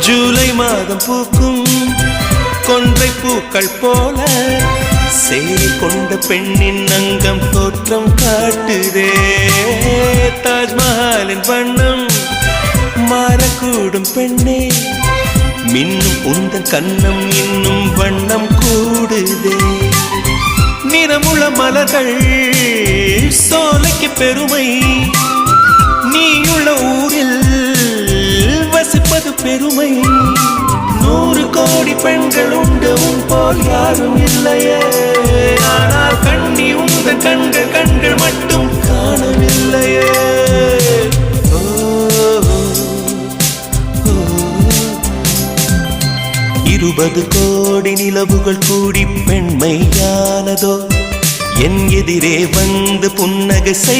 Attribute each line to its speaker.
Speaker 1: ஜூலை மாதம் பூக்கும் கொன்றை பூக்கள் போல சேரி கொண்ட பெண்ணின் அங்கம் தோற்றம் காட்டுதே. தாஜ்மஹாலின் வண்ணம் மாறக்கூடும் பெண்ணே, மின்னும் உந்தன் கண்ணம் இன்னும் வண்ணம் கூடுதே. நிறமுள்ள மலர்கள் சோலைக்கு பெருமை, நீயுள்ள ஊரில் வசிப்பது பெருமை. 100 கோடி பெண்கள் உண்டு உன் போல் யாரும் இல்லையே, ஆனால் கண்ணி உந்தன் கண்கள் கண்கள் மட்டும் காணவில்லையே. 20 கோடி நிலவுகள் கூடி பெண்மையானதோ, என் எதிரே வந்து புன்னகை